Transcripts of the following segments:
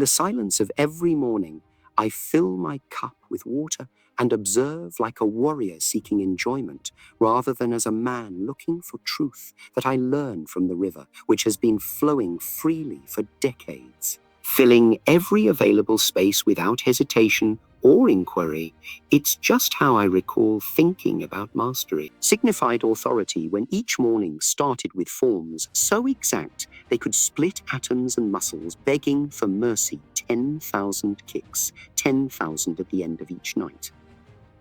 the silence of every morning, I fill my cup with water and observe like a warrior seeking enjoyment, rather than as a man looking for truth that I learn from the river, which has been flowing freely for decades. Filling every available space without hesitation or inquiry, it's just how I recall thinking about mastery. Signified authority when each morning started with forms so exact they could split atoms and muscles, begging for mercy 10,000 kicks, 10,000 at the end of each night.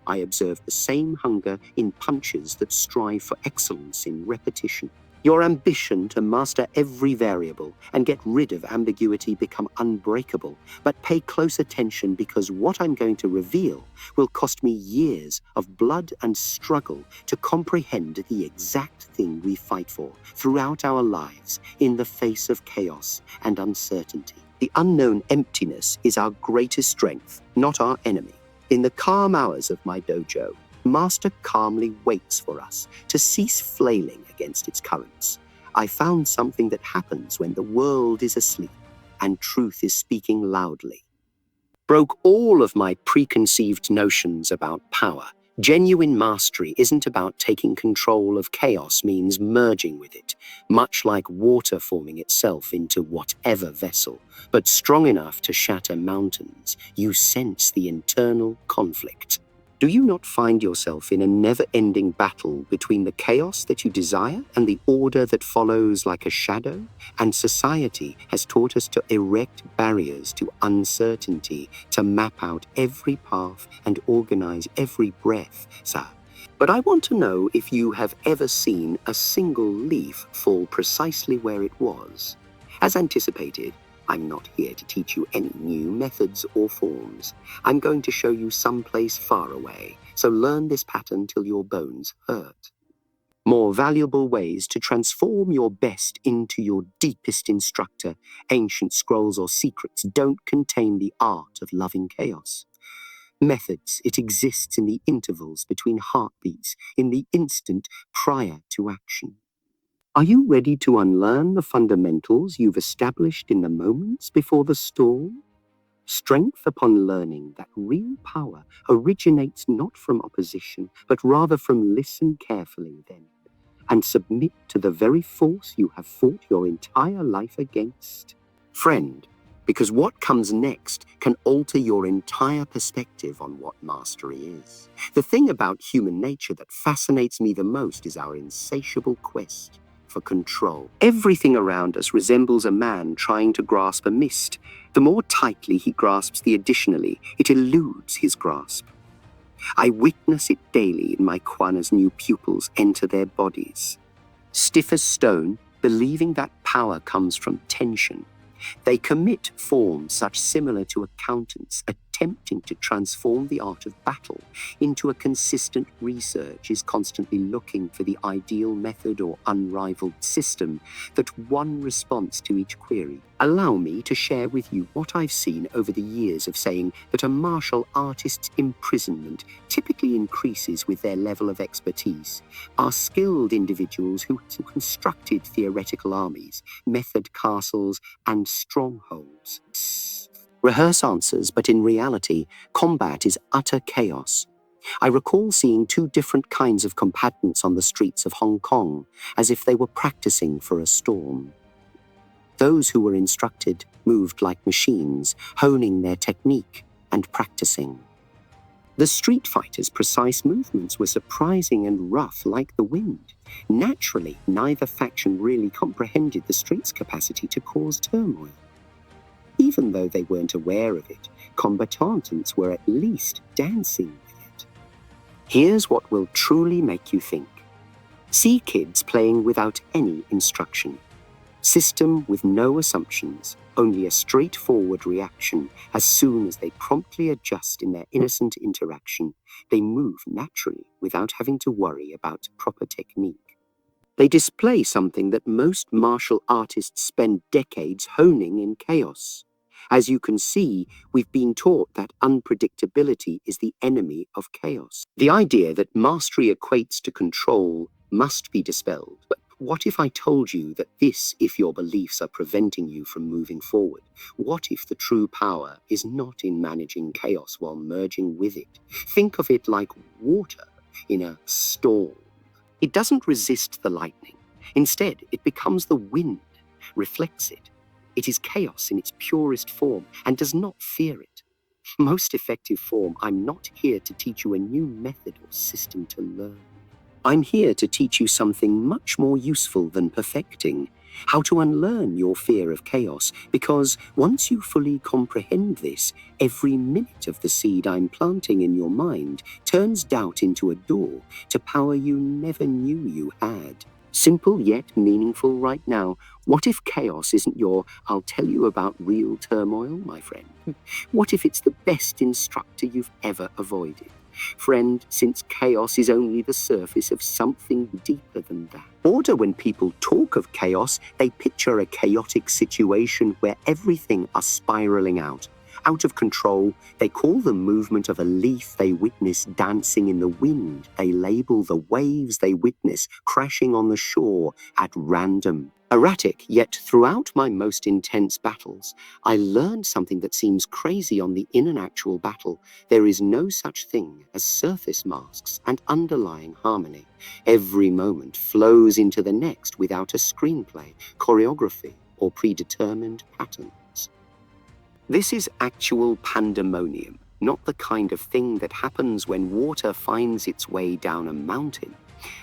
I observed the same hunger in punches that strive for excellence in repetition. Your ambition to master every variable and get rid of ambiguity become unbreakable, but pay close attention because what I'm going to reveal will cost me years of blood and struggle to comprehend the exact thing we fight for throughout our lives in the face of chaos and uncertainty. The unknown emptiness is our greatest strength, not our enemy. In the calm hours of my dojo, Master calmly waits for us to cease flailing against its currents. I found something that happens when the world is asleep and truth is speaking loudly. Broke all of my preconceived notions about power. Genuine mastery isn't about taking control of chaos, means merging with it, much like water forming itself into whatever vessel, but strong enough to shatter mountains. You sense the internal conflict. Do you not find yourself in a never-ending battle between the chaos that you desire and the order that follows like a shadow? And society has taught us to erect barriers to uncertainty, to map out every path and organize every breath, sir. But I want to know if you have ever seen a single leaf fall precisely where it was. As anticipated, I'm not here to teach you any new methods or forms. I'm going to show you someplace far away, so learn this pattern till your bones hurt. More valuable ways to transform your best into your deepest instructor. Ancient scrolls or secrets don't contain the art of loving chaos. Methods, it exists in the intervals between heartbeats, in the instant prior to action. Are you ready to unlearn the fundamentals you've established in the moments before the storm? Strength upon learning that real power originates not from opposition, but rather from listen carefully then, and submit to the very force you have fought your entire life against. Friend, because what comes next can alter your entire perspective on what mastery is. The thing about human nature that fascinates me the most is our insatiable quest for control. Everything around us resembles a man trying to grasp a mist. The more tightly he grasps the additionally, it eludes his grasp. I witness it daily in my Quon as new pupils enter their bodies. Stiff as stone, believing that power comes from tension, they commit forms such similar to accountants attempting to transform the art of battle into a consistent research is constantly looking for the ideal method or unrivaled system that one response to each query. Allow me to share with you what I've seen over the years of saying that a martial artist's imprisonment typically increases with their level of expertise. Are skilled individuals who constructed theoretical armies, method castles, and strongholds. Rehearse answers, but in reality, combat is utter chaos. I recall seeing two different kinds of combatants on the streets of Hong Kong, as if they were practicing for a storm. Those who were instructed moved like machines, honing their technique and practicing. The street fighters' precise movements were surprising and rough like the wind. Naturally, neither faction really comprehended the street's capacity to cause turmoil. Even though they weren't aware of it, combatants were at least dancing with it. Here's what will truly make you think. See kids playing without any instruction. System with no assumptions, only a straightforward reaction. As soon as they promptly adjust in their innocent interaction, they move naturally without having to worry about proper technique. They display something that most martial artists spend decades honing in chaos. As you can see, we've been taught that unpredictability is the enemy of chaos. The idea that mastery equates to control must be dispelled. But What if I told you that this, if your beliefs are preventing you from moving forward? What if the true power is not in managing chaos while merging with it? Think of it like water in a storm. It doesn't resist the lightning. Instead, it becomes the wind, reflects it. It is chaos in its purest form and does not fear it. Most effective form, I'm not here to teach you a new method or system to learn. I'm here to teach you something much more useful than perfecting, how to unlearn your fear of chaos, because once you fully comprehend this, every minute of the seed I'm planting in your mind turns doubt into a door to power you never knew you had. Simple yet meaningful right now. What if chaos isn't your "I'll tell you about real turmoil," my friend? What if it's the best instructor you've ever avoided? Friend, since chaos is only the surface of something deeper than that. Order, when people talk of chaos, they picture a chaotic situation where everything are spiraling out of control. They call the movement of a leaf they witness dancing in the wind. They label the waves they witness crashing on the shore at random. Erratic, yet throughout my most intense battles, I learned something that seems crazy on the in an actual battle. There is no such thing as surface masks and underlying harmony. Every moment flows into the next without a screenplay, choreography, or predetermined patterns. This is actual pandemonium, not the kind of thing that happens when water finds its way down a mountain.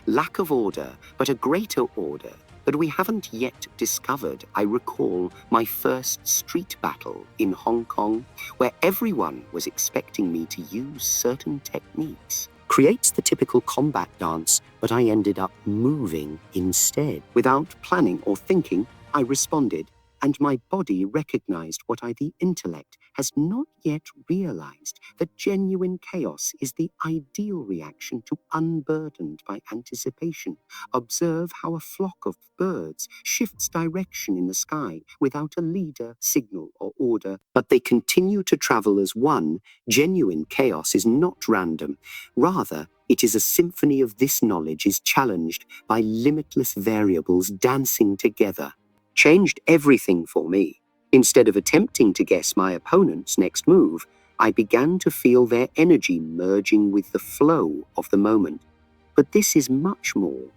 Lack of order, but a greater order that we haven't yet discovered. I recall my first street battle in Hong Kong, where everyone was expecting me to use certain techniques. Creates the typical combat dance, but I ended up moving instead. Without planning or thinking, I responded, and my body recognized what the intellect has not yet realized, that genuine chaos is the ideal reaction to unburdened by anticipation. Observe how a flock of birds shifts direction in the sky without a leader, signal, or order, but they continue to travel as one. Genuine chaos is not random. Rather, it is a symphony of this knowledge is challenged by limitless variables dancing together. Changed everything for me. Instead of attempting to guess my opponent's next move, I began to feel their energy merging with the flow of the moment. But this is much more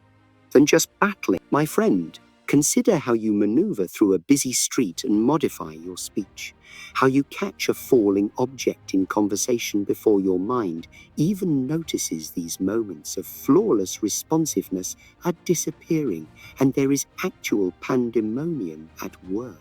than just battling. My friend, consider how you maneuver through a busy street and modify your speech, how you catch a falling object in conversation before your mind even notices these moments of flawless responsiveness are disappearing, and there is actual pandemonium at work.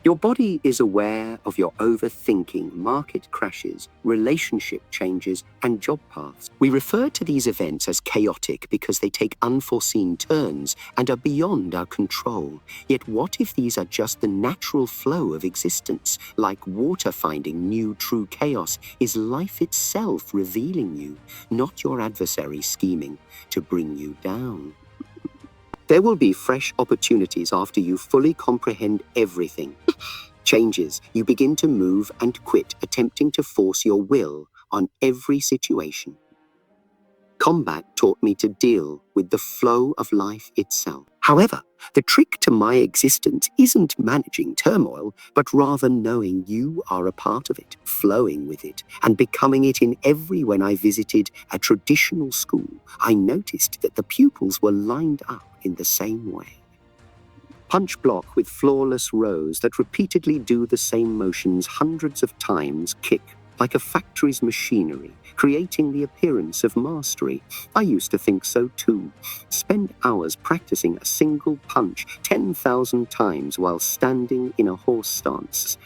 Your body is aware of your overthinking, market crashes, relationship changes, and job paths. We refer to these events as chaotic because they take unforeseen turns and are beyond our control. Yet what if these are just the natural flow of existence? Like water finding new true chaos is life itself revealing you, not your adversary scheming to bring you down. There will be fresh opportunities after you fully comprehend everything. Changes, you begin to move and quit, attempting to force your will on every situation. Combat taught me to deal with the flow of life itself. However, the trick to my existence isn't managing turmoil, but rather knowing you are a part of it, flowing with it, and becoming it in every. When I visited a traditional school, I noticed that the pupils were lined up in the same way. Punch block with flawless rows that repeatedly do the same motions hundreds of times, kick like a factory's machinery, creating the appearance of mastery. I used to think so too. Spend hours practicing a single punch 10,000 times while standing in a horse stance.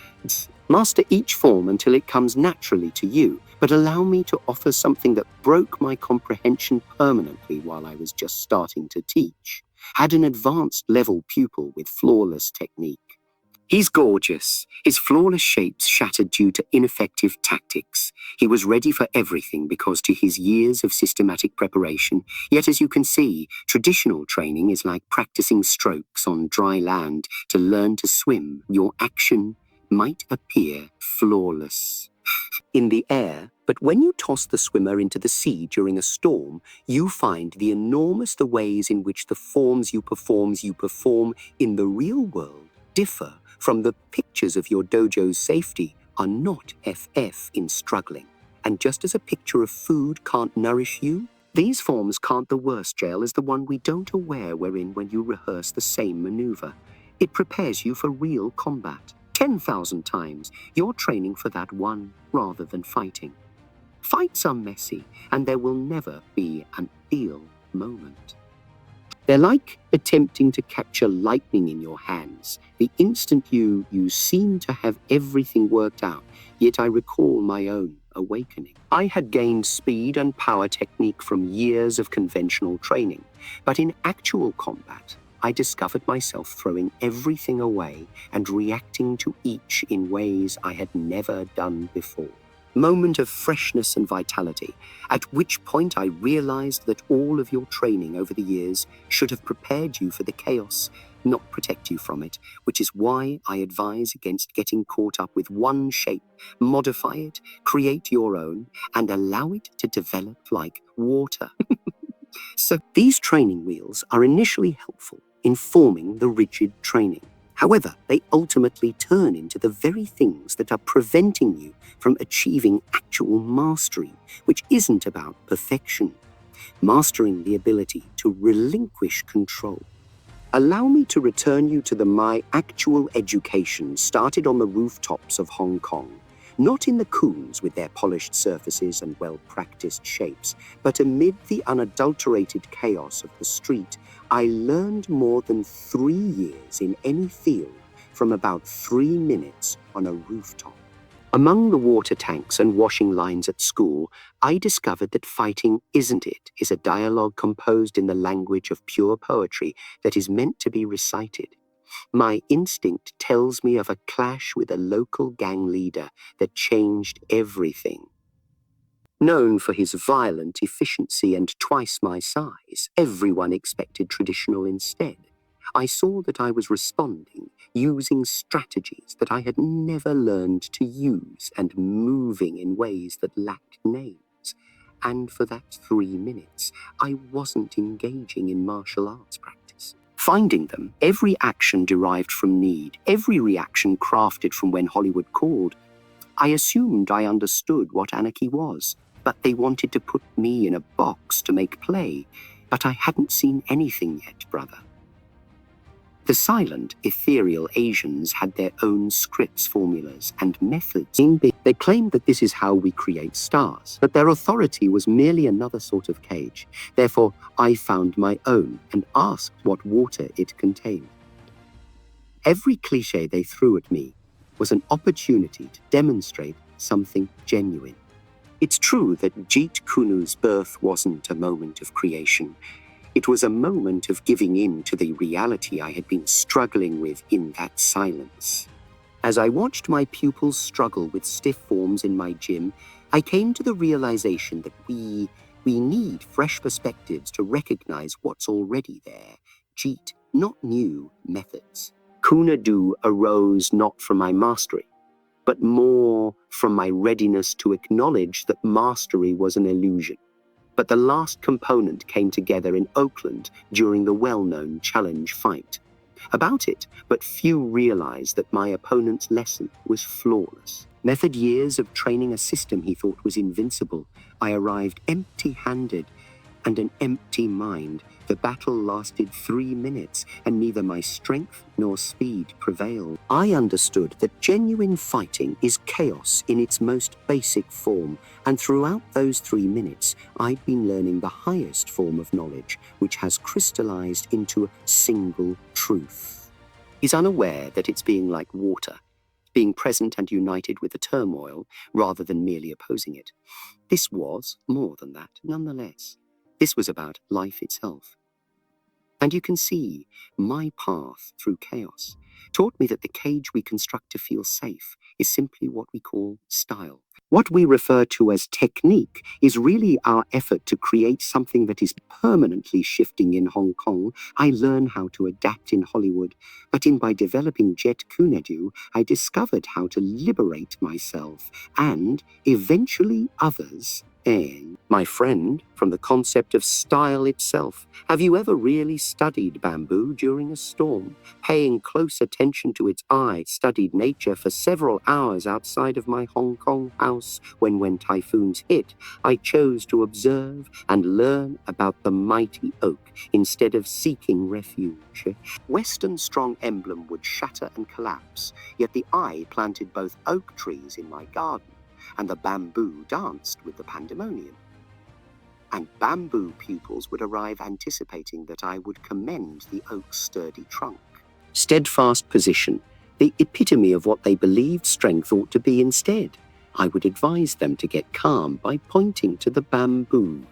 Master each form until it comes naturally to you, but allow me to offer something that broke my comprehension permanently while I was just starting to teach. Had an advanced level pupil with flawless technique. He's gorgeous. His flawless shapes shattered due to ineffective tactics. He was ready for everything because to his years of systematic preparation. Yet as you can see, traditional training is like practicing strokes on dry land to learn to swim. Your action might appear flawless, in the air, but when you toss the swimmer into the sea during a storm, you find the enormous the ways in which the forms you perform in the real world differ from the pictures of your dojo's safety are not FF in struggling. And just as a picture of food can't nourish you, these forms can't the worst jail as the one we don't aware we're in when you rehearse the same maneuver. It prepares you for real combat. 10,000 times, you're training for that one rather than fighting. Fights are messy, and there will never be an ideal moment. They're like attempting to capture lightning in your hands. The instant you seem to have everything worked out, yet I recall my own awakening. I had gained speed and power technique from years of conventional training, but in actual combat, I discovered myself throwing everything away and reacting to each in ways I had never done before. Moment of freshness and vitality, at which point I realized that all of your training over the years should have prepared you for the chaos, not protect you from it, which is why I advise against getting caught up with one shape, modify it, create your own, and allow it to develop like water. So these training wheels are initially helpful in forming the rigid training. However, they ultimately turn into the very things that are preventing you from achieving actual mastery, which isn't about perfection. Mastering the ability to relinquish control. Allow me to return you to my actual education started on the rooftops of Hong Kong. Not in the coons with their polished surfaces and well-practiced shapes, but amid the unadulterated chaos of the street, I learned more than 3 years in any field from about 3 minutes on a rooftop. Among the water tanks and washing lines at school, I discovered that fighting isn't it is a dialogue composed in the language of pure poetry that is meant to be recited. My instinct tells me of a clash with a local gang leader that changed everything. Known for his violent efficiency and twice my size, everyone expected traditional instead. I saw that I was responding, using strategies that I had never learned to use and moving in ways that lacked names. And for that 3 minutes, I wasn't engaging in martial arts practice. Finding them, every action derived from need, every reaction crafted from when Hollywood called, I assumed I understood what anarchy was, but they wanted to put me in a box to make play. But I hadn't seen anything yet, brother. The silent, ethereal Asians had their own scripts, formulas, and methods. They claimed that this is how we create stars, but their authority was merely another sort of cage. Therefore, I found my own and asked what water it contained. Every cliché they threw at me was an opportunity to demonstrate something genuine. It's true that Jeet Kunu's birth wasn't a moment of creation. It was a moment of giving in to the reality I had been struggling with in that silence. As I watched my pupils struggle with stiff forms in my gym, I came to the realization that we need fresh perspectives to recognize what's already there. Jeet, not new, methods. Kunadu arose not from my mastery, but more from my readiness to acknowledge that mastery was an illusion. But the last component came together in Oakland during the well-known challenge fight. About it, but few realized that my opponent's lesson was flawless. Method years of training a system he thought was invincible. I arrived empty-handed and an empty mind. The battle lasted 3 minutes, and neither my strength nor speed prevailed. I understood that genuine fighting is chaos in its most basic form, and throughout those 3 minutes, I'd been learning the highest form of knowledge, which has crystallized into a single truth. He's unaware that it's being like water, being present and united with the turmoil, rather than merely opposing it. This was more than that, nonetheless. This was about life itself. And you can see, my path through chaos taught me that the cage we construct to feel safe is simply what we call style. What we refer to as technique is really our effort to create something that is permanently shifting in Hong Kong. I learn how to adapt in Hollywood, but by developing Jet Kunadu, I discovered how to liberate myself and eventually others. And my friend, from the concept of style itself, have you ever really studied bamboo during a storm? Paying close attention to its eye, studied nature for several hours outside of my Hong Kong house when typhoons hit, I chose to observe and learn about the mighty oak instead of seeking refuge. Western strong emblem would shatter and collapse, yet the eye planted both oak trees in my garden, and the bamboo danced with the pandemonium. And bamboo pupils would arrive anticipating that I would commend the oak's sturdy trunk. Steadfast position, the epitome of what they believed strength ought to be instead. I would advise them to get calm by pointing to the bamboo.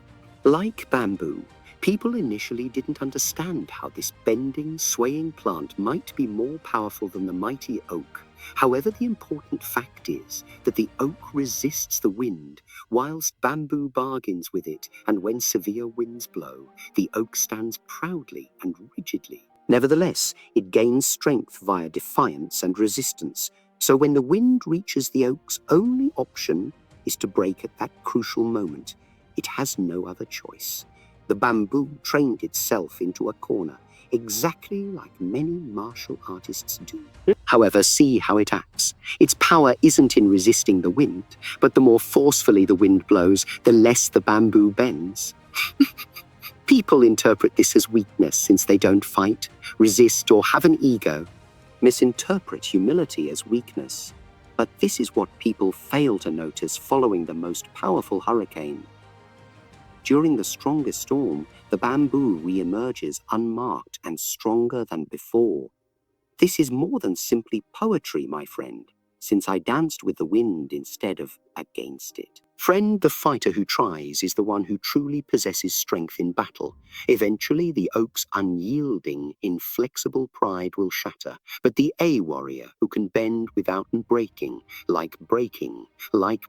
Like bamboo, people initially didn't understand how this bending, swaying plant might be more powerful than the mighty oak. However, the important fact is that the oak resists the wind, whilst bamboo bargains with it, and when severe winds blow, the oak stands proudly and rigidly. Nevertheless, it gains strength via defiance and resistance, so when the wind reaches the oak's only option is to break at that crucial moment. It has no other choice. The bamboo trained itself into a corner, exactly like many martial artists do. However, see how it acts. Its power isn't in resisting the wind, but the more forcefully the wind blows, the less the bamboo bends. People interpret this as weakness since they don't fight, resist, or have an ego. Misinterpret humility as weakness. But this is what people fail to notice following the most powerful hurricane. During the strongest storm, the bamboo re-emerges unmarked and stronger than before. This is more than simply poetry, my friend, since I danced with the wind instead of against it. Friend, the fighter who tries is the one who truly possesses strength in battle. Eventually, the oak's unyielding, inflexible pride will shatter, but the A-warrior who can bend without breaking, like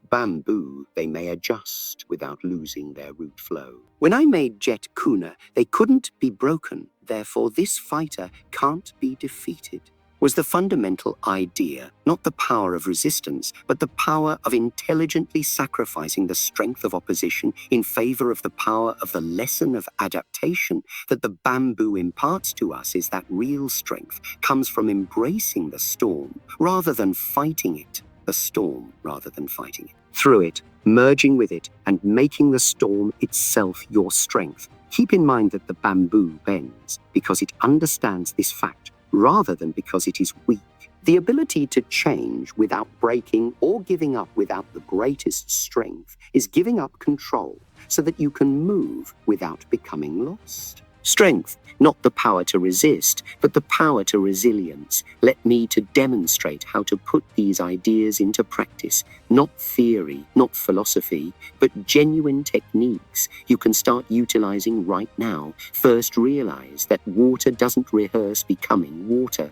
bamboo, they may adjust without losing their root flow. When I made Jet Kuna, they couldn't be broken, therefore this fighter can't be defeated. Was the fundamental idea, not the power of resistance, but the power of intelligently sacrificing the strength of opposition in favor of the power of the lesson of adaptation that the bamboo imparts to us is that real strength comes from embracing the storm rather than fighting it, the storm rather than fighting it. Through it, merging with it, and making the storm itself your strength. Keep in mind that the bamboo bends because it understands this fact, rather than because it is weak. The ability to change without breaking or giving up without the greatest strength is giving up control so that you can move without becoming lost. Strength, not the power to resist, but the power to resilience. Let me to demonstrate how to put these ideas into practice. Not theory, not philosophy, but genuine techniques you can start utilizing right now. First, realize that water doesn't rehearse becoming water.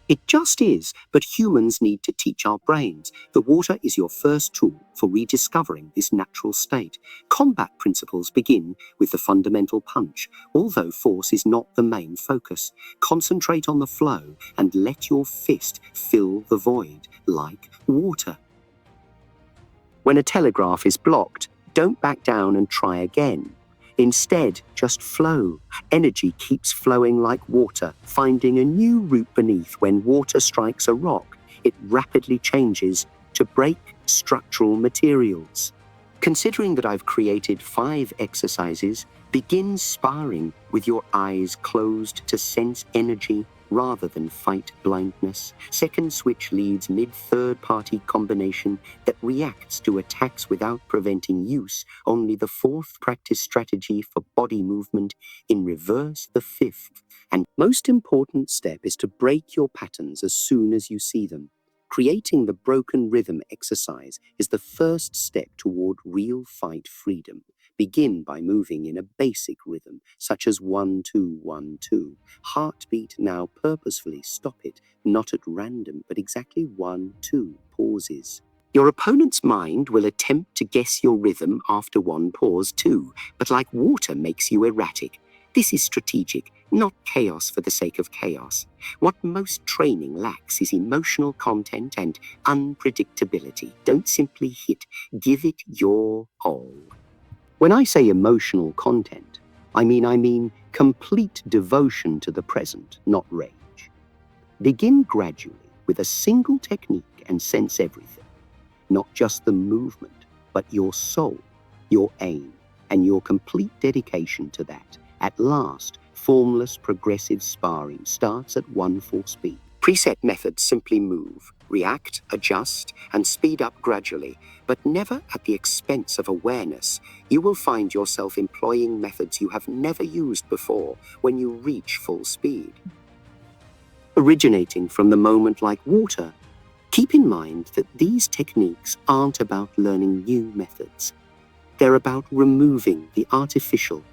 It just is, but humans need to teach our brains. The water is your first tool for rediscovering this natural state. Combat principles begin with the fundamental punch, although force is not the main focus. Concentrate on the flow and let your fist fill the void like water. When a telegraph is blocked, don't back down and try again. Instead, just flow. Energy keeps flowing like water, finding a new route beneath. When water strikes a rock, it rapidly changes to break structural materials. Considering that I've created 5 exercises, begin sparring with your eyes closed to sense energy rather than fight blindness. Second switch leads mid-third-party combination that reacts to attacks without preventing use. Only the 4th practice strategy for body movement in reverse the 5th. And most important step is to break your patterns as soon as you see them. Creating the broken rhythm exercise is the first step toward real fight freedom. Begin by moving in a basic rhythm, such as 1-2-1-2. Heartbeat, now purposefully stop it, not at random, but exactly 1-2 pauses. Your opponent's mind will attempt to guess your rhythm after one pause too, but like water makes you erratic. This is strategic, not chaos for the sake of chaos. What most training lacks is emotional content and unpredictability. Don't simply hit, give it your all. When I say emotional content, I mean complete devotion to the present, not rage. Begin gradually with a single technique and sense everything. Not just the movement, but your soul, your aim, and your complete dedication to that. At last, formless progressive sparring starts at 1/4 speed. Preset methods simply move, react, adjust, and speed up gradually, but never at the expense of awareness. You will find yourself employing methods you have never used before when you reach full speed. Originating from the moment like water, keep in mind that these techniques aren't about learning new methods. They're about removing the artificial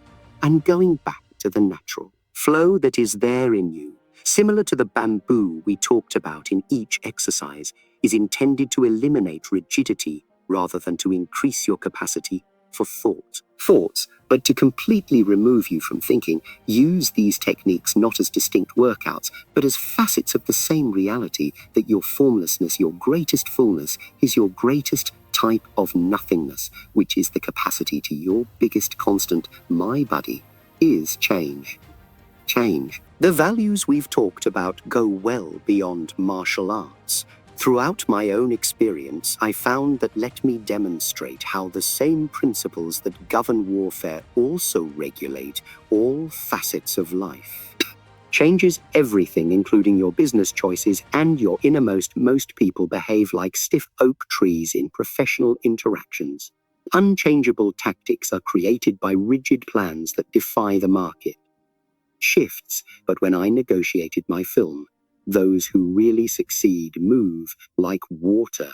and going back to the natural flow that is there in you. Similar to the bamboo we talked about in each exercise, is intended to eliminate rigidity rather than to increase your capacity for thoughts, but to completely remove you from thinking. Use these techniques not as distinct workouts, but as facets of the same reality that your formlessness, your greatest fullness, is your greatest type of nothingness, which is the capacity to your biggest constant, my buddy, is change. Change. The values we've talked about go well beyond martial arts. Throughout my own experience, I found that let me demonstrate how the same principles that govern warfare also regulate all facets of life. Changes everything, including your business choices and your innermost. Most people behave like stiff oak trees in professional interactions. Unchangeable tactics are created by rigid plans that defy the market. Shifts, but when I negotiated my film, those who really succeed move like water.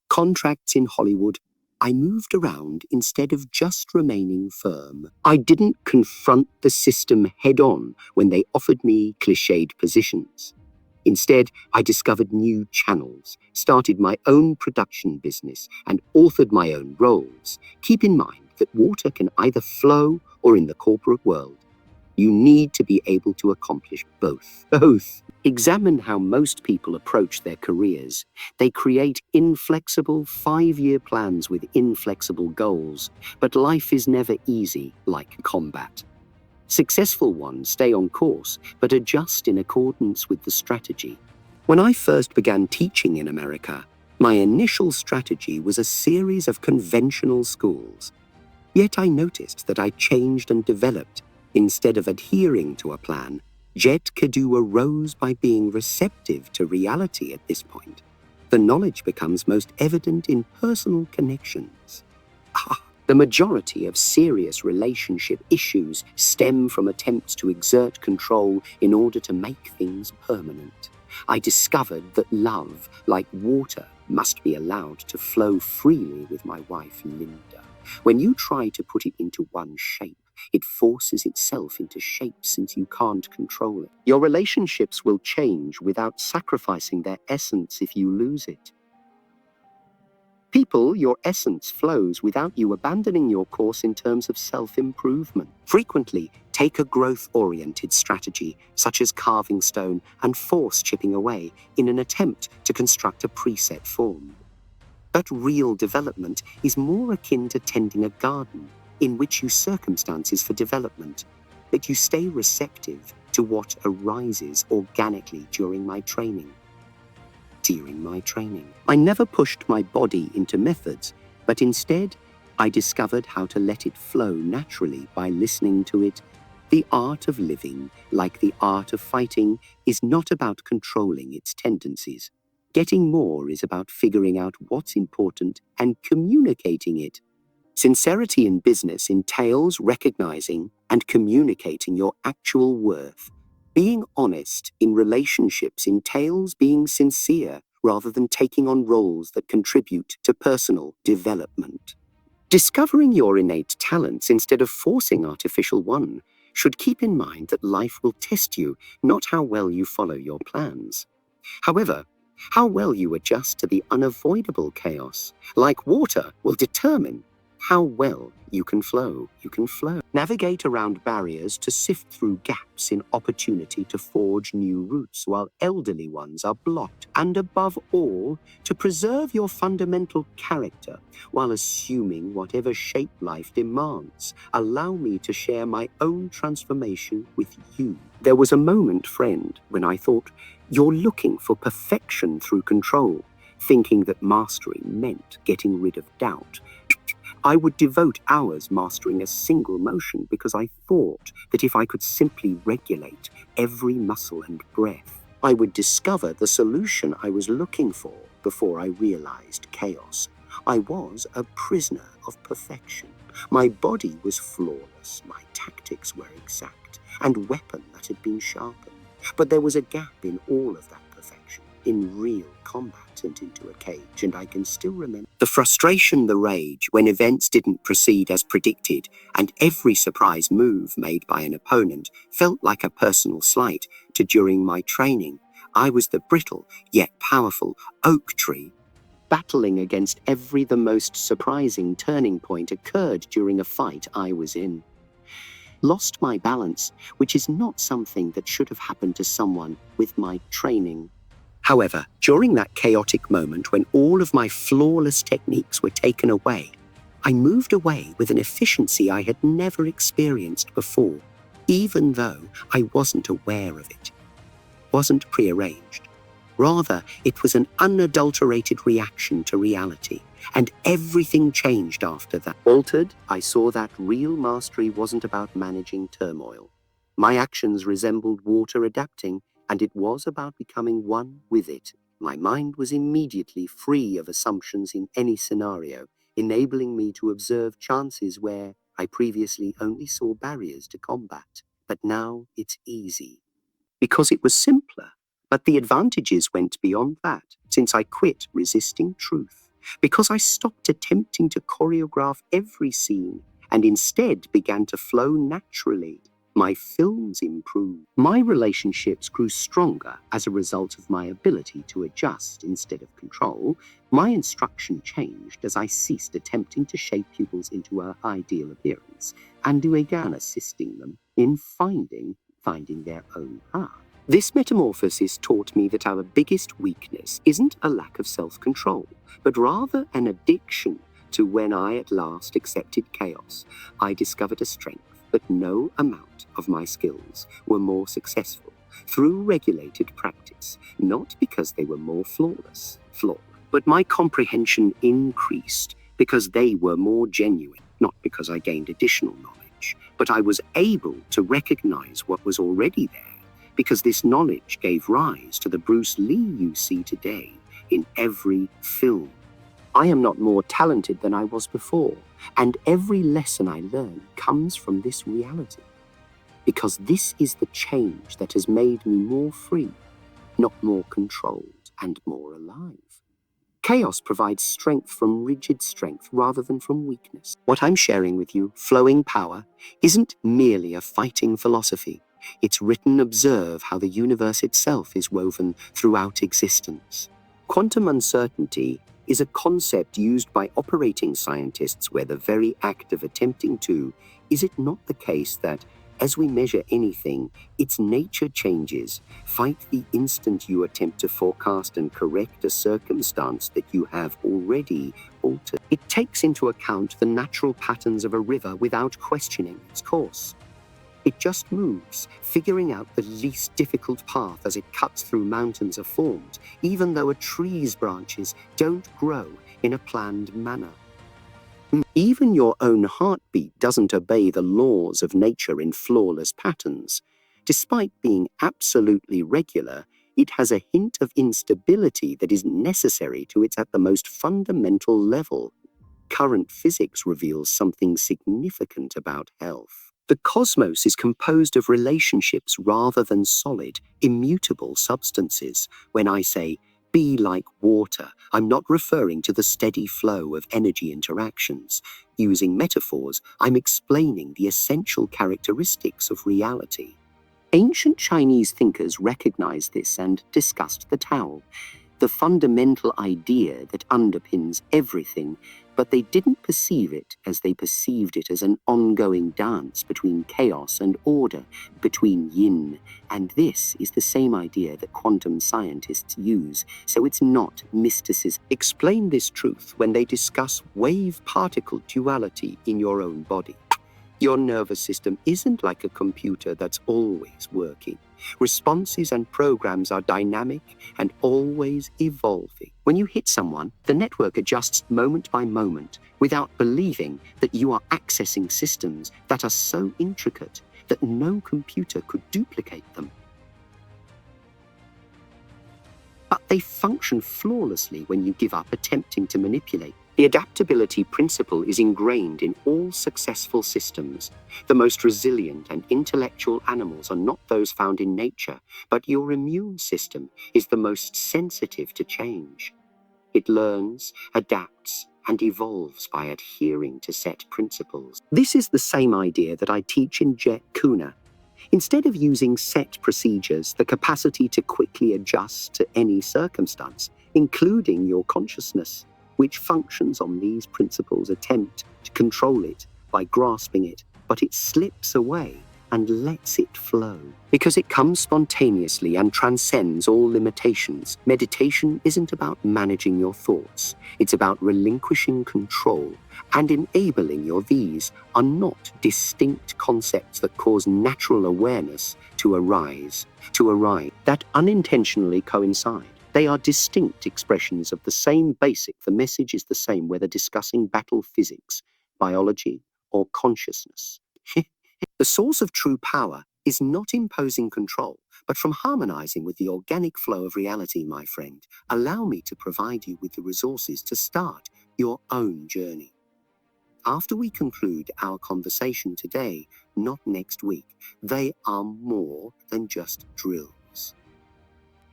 Contracts in Hollywood, I moved around instead of just remaining firm. I didn't confront the system head-on when they offered me cliched positions. Instead, I discovered new channels, started my own production business, and authored my own roles. Keep in mind that water can either flow or in the corporate world. You need to be able to accomplish both. Examine how most people approach their careers. They create inflexible 5-year plans with inflexible goals, but life is never easy like combat. Successful ones stay on course, but adjust in accordance with the strategy. When I first began teaching in America, my initial strategy was a series of conventional schools. Yet I noticed that I changed and developed. Instead of adhering to a plan, Jet Kadu arose by being receptive to reality at this point. The knowledge becomes most evident in personal connections. The majority of serious relationship issues stem from attempts to exert control in order to make things permanent. I discovered that love, like water, must be allowed to flow freely with my wife, Linda. When you try to put it into one shape, it forces itself into shape since you can't control it. Your relationships will change without sacrificing their essence if you lose it. People, your essence flows without you abandoning your course in terms of self-improvement. Frequently, take a growth-oriented strategy, such as carving stone, and force chipping away in an attempt to construct a preset form. But real development is more akin to tending a garden, in which you circumstances for development, that you stay receptive to what arises organically during my training. I never pushed my body into methods, but instead, I discovered how to let it flow naturally by listening to it. The art of living, like the art of fighting, is not about controlling its tendencies. Getting more is about figuring out what's important and communicating it. Sincerity in business entails recognizing and communicating your actual worth. Being honest in relationships entails being sincere rather than taking on roles that contribute to personal development. Discovering your innate talents instead of forcing artificial one should keep in mind that life will test you, not how well you follow your plans. However, How well you adjust to the unavoidable chaos, like water, will determine how well you can flow. Navigate around barriers to sift through gaps in opportunity to forge new routes while elderly ones are blocked. And above all, to preserve your fundamental character while assuming whatever shape life demands. Allow me to share my own transformation with you. There was a moment, friend, when I thought, you're looking for perfection through control, thinking that mastery meant getting rid of doubt. I would devote hours mastering a single motion because I thought that if I could simply regulate every muscle and breath, I would discover the solution I was looking for before I realized chaos. I was a prisoner of perfection. My body was flawless, my tactics were exact, and weapon that had been sharpened. But there was a gap in all of that perfection, in real combat and into a cage, and I can still remember the frustration, the rage, when events didn't proceed as predicted, and every surprise move made by an opponent felt like a personal slight to during my training. I was the brittle, yet powerful oak tree, battling against the most surprising turning point occurred during a fight I was in. Lost my balance, which is not something that should have happened to someone with my training. However, during that chaotic moment when all of my flawless techniques were taken away, I moved away with an efficiency I had never experienced before, even though I wasn't aware of it. Wasn't prearranged. Rather, it was an unadulterated reaction to reality, and everything changed after that. Altered, I saw that real mastery wasn't about managing turmoil. My actions resembled water adapting, and it was about becoming one with it. My mind was immediately free of assumptions in any scenario, enabling me to observe chances where I previously only saw barriers to combat. But now it's easy. Because it was simpler. But the advantages went beyond that, since I quit resisting truth. Because I stopped attempting to choreograph every scene, and instead began to flow naturally. My films improved. My relationships grew stronger as a result of my ability to adjust instead of control. My instruction changed as I ceased attempting to shape pupils into an ideal appearance and began assisting them in finding their own path. This metamorphosis taught me that our biggest weakness isn't a lack of self-control, but rather an addiction to when I at last accepted chaos. I discovered a strength that no amount of my skills were more successful through regulated practice, not because they were more flawless, but my comprehension increased because they were more genuine, not because I gained additional knowledge, but I was able to recognize what was already there, because this knowledge gave rise to the Bruce Lee you see today in every film. I am not more talented than I was before, and every lesson I learn comes from this reality. Because this is the change that has made me more free, not more controlled and more alive. Chaos provides strength from rigid strength rather than from weakness. What I'm sharing with you, Flowing Power, isn't merely a fighting philosophy. It's written, observe how the universe itself is woven throughout existence. Quantum uncertainty is a concept used by operating scientists where the very act of attempting to, is it not the case that, as we measure anything, its nature changes? Fight the instant you attempt to forecast and correct a circumstance that you have already altered. It takes into account the natural patterns of a river without questioning its course. It just moves, figuring out the least difficult path as it cuts through mountains are formed, even though a tree's branches don't grow in a planned manner. Even your own heartbeat doesn't obey the laws of nature in flawless patterns. Despite being absolutely regular, it has a hint of instability that isn't necessary to its at the most fundamental level. Current physics reveals something significant about health. The cosmos is composed of relationships rather than solid, immutable substances. When I say, be like water, I'm not referring to the steady flow of energy interactions. Using metaphors, I'm explaining the essential characteristics of reality. Ancient Chinese thinkers recognized this and discussed the Tao. the fundamental idea that underpins everything, but they didn't perceive it as they perceived it as an ongoing dance between chaos and order, between yin. And this is the same idea that quantum scientists use, so it's not mysticism. Explain this truth when they discuss wave-particle duality in your own body. Your nervous system isn't like a computer that's always working. Responses and programs are dynamic and always evolving. When you hit someone, the network adjusts moment by moment without believing that you are accessing systems that are so intricate that no computer could duplicate them. But they function flawlessly when you give up attempting to manipulate. The adaptability principle is ingrained in all successful systems. The most resilient and intellectual animals are not those found in nature, but your immune system is the most sensitive to change. It learns, adapts, and evolves by adhering to set principles. This is the same idea that I teach in Jet Kuna. Instead of using set procedures, the capacity to quickly adjust to any circumstance, including your consciousness, which functions on these principles, attempt to control it by grasping it, but it slips away and lets it flow. Because it comes spontaneously and transcends all limitations, meditation isn't about managing your thoughts. It's about relinquishing control and enabling your these are not distinct concepts that cause natural awareness to arise, that unintentionally coincide. They are distinct expressions of the same basic. The message is the same whether discussing battle physics, biology, or consciousness. The source of true power is not imposing control, but from harmonizing with the organic flow of reality, my friend. Allow me to provide you with the resources to start your own journey. After we conclude our conversation today, not next week, they are more than just drills.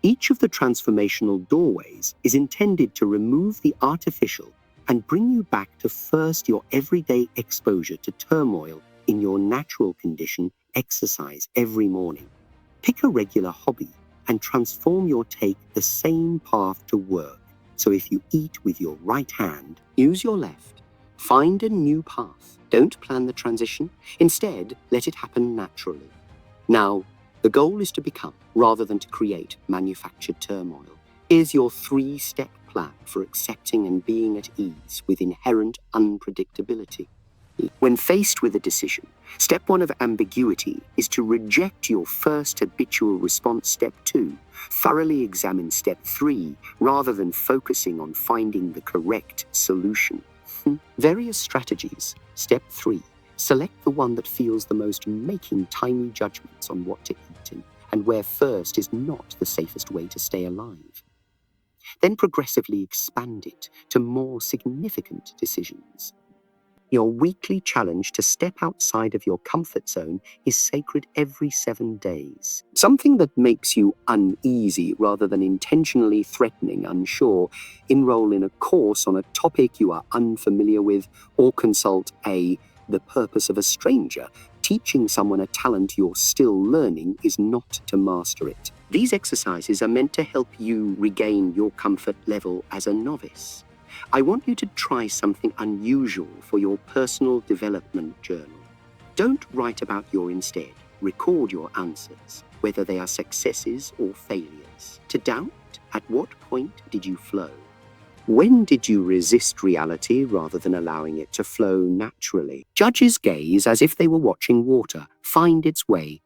Each of the transformational doorways is intended to remove the artificial and bring you back to first your everyday exposure to turmoil in your natural condition. Exercise every morning. Pick a regular hobby and transform your take the same path to work. So if you eat with your right hand, use your left. Find a new path. Don't plan the transition. Instead, let it happen naturally. Now, the goal is to become, rather than to create, manufactured turmoil. Here's your 3-step plan for accepting and being at ease with inherent unpredictability. When faced with a decision, step 1 of ambiguity is to reject your first habitual response. Step 2, thoroughly examine step 3 rather than focusing on finding the correct solution. Various strategies. Step 3, select the one that feels the most, making tiny judgments on what to eat and where first is not the safest way to stay alive. Then progressively expand it to more significant decisions. Your weekly challenge to step outside of your comfort zone is sacred every 7 days. Something that makes you uneasy rather than intentionally threatening, unsure. Enroll in a course on a topic you are unfamiliar with, or consult the purpose of a stranger. Teaching someone a talent you're still learning is not to master it. These exercises are meant to help you regain your comfort level as a novice. I want you to try something unusual for your personal development journal. Don't write about instead. Record your answers, whether they are successes or failures. To doubt, at what point did you flow? When did you resist reality rather than allowing it to flow naturally? Judges gaze as if they were watching water find its way,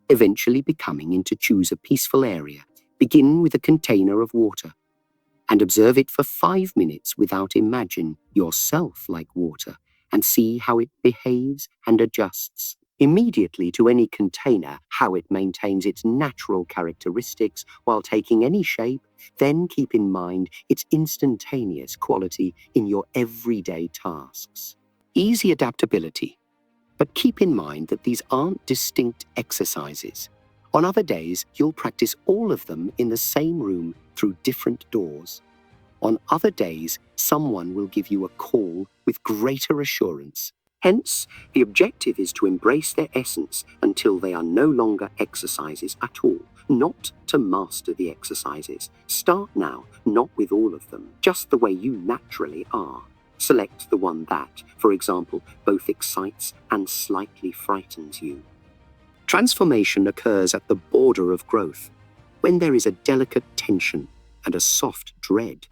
eventually becoming into choose a peaceful area. Begin with a container of water and observe it for 5 minutes without imagine yourself like water and see how it behaves and adjusts. Immediately to any container, how it maintains its natural characteristics while taking any shape. Then keep in mind its instantaneous quality in your everyday tasks. Easy adaptability. But keep in mind that these aren't distinct exercises. On other days, you'll practice all of them in the same room through different doors. On other days, someone will give you a call with greater assurance. Hence, the objective is to embrace their essence until they are no longer exercises at all, not to master the exercises. Start now, not with all of them, just the way you naturally are. Select the one that, for example, both excites and slightly frightens you. Transformation occurs at the border of growth, when there is a delicate tension and a soft dread.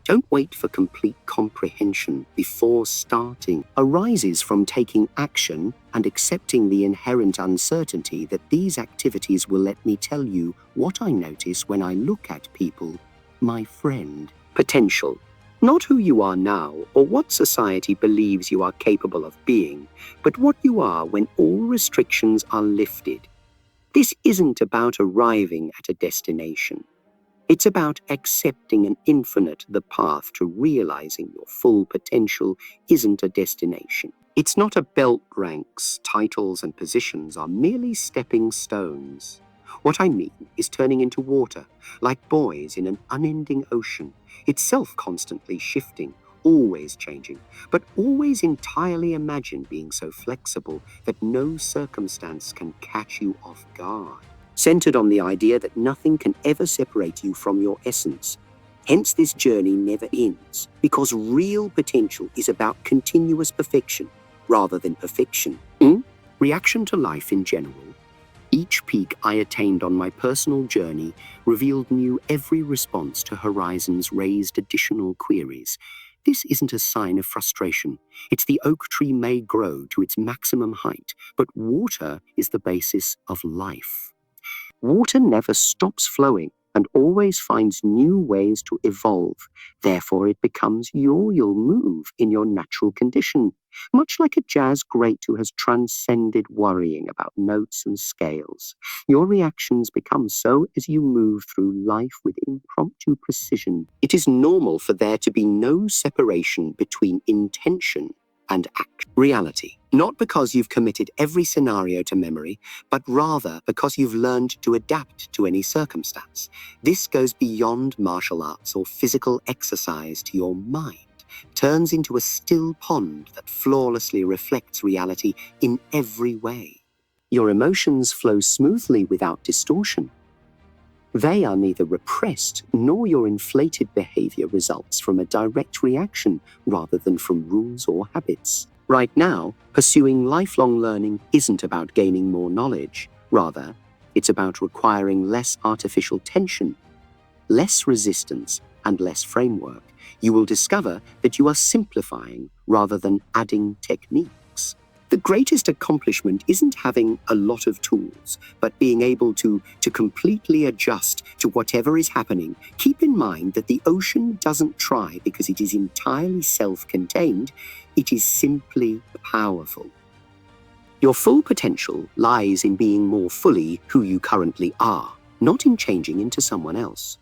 Don't wait for complete comprehension before starting. Arises from taking action and accepting the inherent uncertainty that these activities will let me tell you what I notice when I look at people, my friend. Potential. Not who you are now or what society believes you are capable of being, but what you are when all restrictions are lifted. This isn't about arriving at a destination. It's about accepting an infinite the path to realizing your full potential isn't a destination. It's not a belt. Ranks, titles, and positions are merely stepping stones. What I mean is turning into water, like buoys in an unending ocean, itself constantly shifting, always changing, but always entirely imagine being so flexible that no circumstance can catch you off guard. Centered on the idea that nothing can ever separate you from your essence. Hence, this journey never ends, because real potential is about continuous perfection rather than perfection. Reaction to life in general. Each peak I attained on my personal journey revealed new every response to Horizon's raised additional queries. This isn't a sign of frustration. It's the oak tree may grow to its maximum height, but water is the basis of life. Water never stops flowing and always finds new ways to evolve. Therefore, it becomes you'll move in your natural condition, much like a jazz great who has transcended worrying about notes and scales. Your reactions become so as you move through life with impromptu precision. It is normal for there to be no separation between intention and reality, not because you've committed every scenario to memory, but rather because you've learned to adapt to any circumstance. This goes beyond martial arts or physical exercise to your mind, turns into a still pond that flawlessly reflects reality in every way. Your emotions flow smoothly without distortion. They are neither repressed nor your inflated behavior results from a direct reaction rather than from rules or habits. Right now, pursuing lifelong learning isn't about gaining more knowledge. Rather, it's about requiring less artificial tension, less resistance, and less framework. You will discover that you are simplifying rather than adding techniques. The greatest accomplishment isn't having a lot of tools, but being able to completely adjust to whatever is happening. Keep in mind that the ocean doesn't try because it is entirely self-contained. It is simply powerful. Your full potential lies in being more fully who you currently are, not in changing into someone else.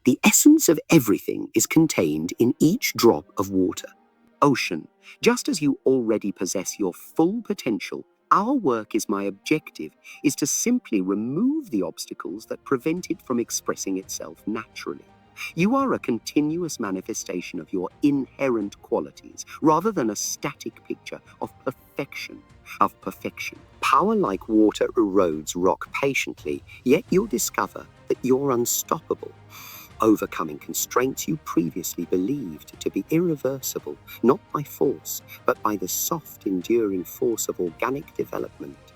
The essence of everything is contained in each drop of water. Ocean, just as you already possess your full potential, our work my objective is to simply remove the obstacles that prevent it from expressing itself naturally. You are a continuous manifestation of your inherent qualities, rather than a static picture of perfection. Power like water erodes rock patiently, yet you'll discover that you're unstoppable, overcoming constraints you previously believed to be irreversible, not by force, but by the soft, enduring force of organic development.